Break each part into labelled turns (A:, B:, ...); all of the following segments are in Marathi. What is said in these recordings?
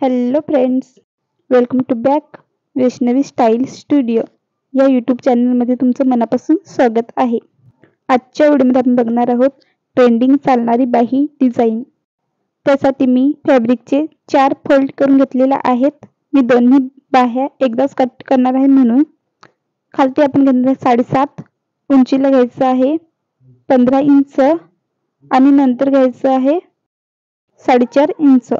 A: Hello friends, welcome to back Vaishnavi style studio या यूट्यूब चॅनलमध्ये तुमचं मनापासून स्वागत आहे. आजच्या व्हिडिओमध्ये आपण बघणार आहोत ट्रेंडिंग चालणारी बाही डिझाईन. त्यासाठी मी फॅब्रिकचे 4 फोल्ड करून घेतलेले आहेत. मी दोन्ही बाह्या एकदाच कट करणार आहे म्हणून खालती आपण घेणार 7.5 उंचीला घ्यायचं आहे 15 इंच आणि नंतर घ्यायचं आहे 4.5 इंच.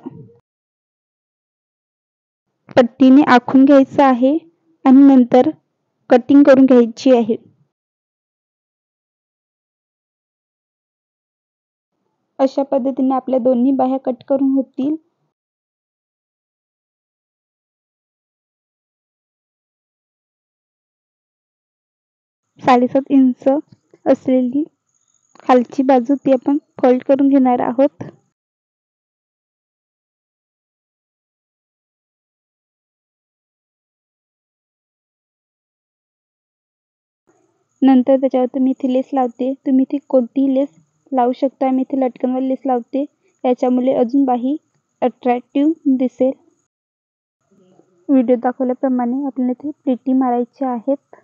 A: पट्टीने आखून घ्यायचं आहे आणि नंतर कटिंग करून घ्यायची आहे. अशा पद्धतीने आपल्या दोन्ही बाह्या कट करून होतील. साडेसात इंच असलेली खालची बाजू ती आपण फोल्ड करून घेणार आहोत. नंतर त्याच्यावरती मी इथे लेस लावते. तुम्ही इथे कोणतीही लेस लावू शकता. मी इथे लटकनवाली लेस लावते. याच्यामुळे अजून बाही अट्रॅक्टिव्ह दिसेल. व्हिडिओ दाखवल्याप्रमाणे आपल्याला इथे प्लेटी मारायच्या आहेत.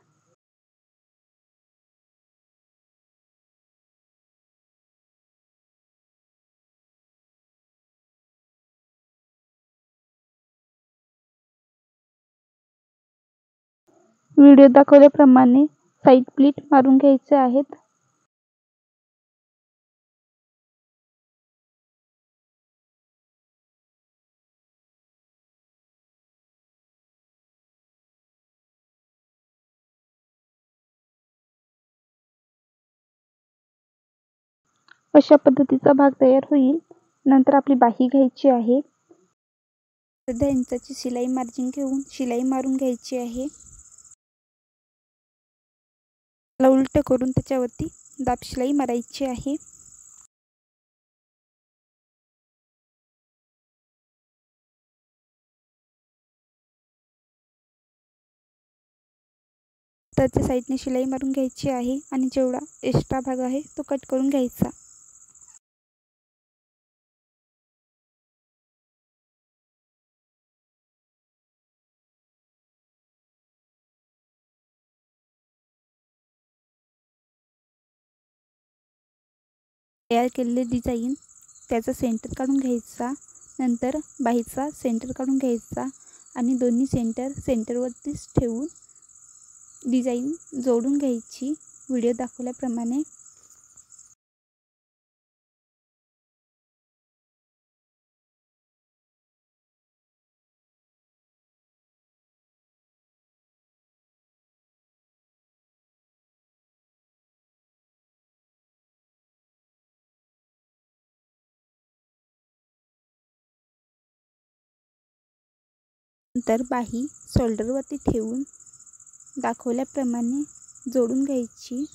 A: व्हिडिओ दाखवल्याप्रमाणे साइड प्लीट मारून घ्यायचे आहेत. अशा पद्धतीचा भाग तयार होईल. नंतर आपली बाही घ्यायची आहे. 10 इंचाची शिलाई मार्जिन घेऊन शिलाई मारून घ्यायची आहे. उलट करून त्याच्यावरती दाब शिलाई मारायची आहे. त्याच्या साईडने शिलाई मारून घ्यायची आहे आणि जेवढा एक्स्ट्रा भाग आहे तो कट करून घ्यायचा. तयार केलेले डिझाईन त्याचा सेंटर काढून घ्यायचा. नंतर बाहीचा सेंटर काढून घ्यायचा आणि दोन्ही सेंटरवरतीच ठेवून डिझाईन जोडून घ्यायची व्हिडिओ दाखवल्याप्रमाणे. नंतर बाही शोल्डरवरती ठेवून दाखवल्याप्रमाणे जोडून घ्यायची.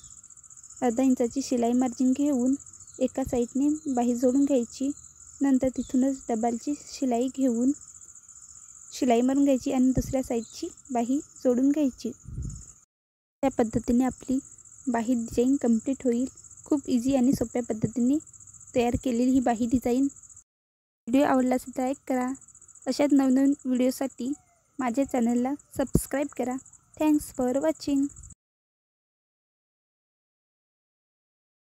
A: अर्धा इंचाची शिलाई मार्जिन घेऊन एका साईडने बाही जोडून घ्यायची. नंतर तिथूनच डबलची शिलाई घेऊन शिलाई मारून घ्यायची आणि दुसऱ्या साईडची बाही जोडून घ्यायची. त्या पद्धतीने आपली बाही डिझाईन कंप्लीट होईल. खूप इझी आणि सोप्या पद्धतीने तयार केलेली ही बाही डिझाईन. व्हिडिओ आवडला असेल तर लाईक करा. अशाच नवनवीन व्हिडिओसाठी माझ्या चॅनलला सबस्क्राईब करा. Thanks for watching.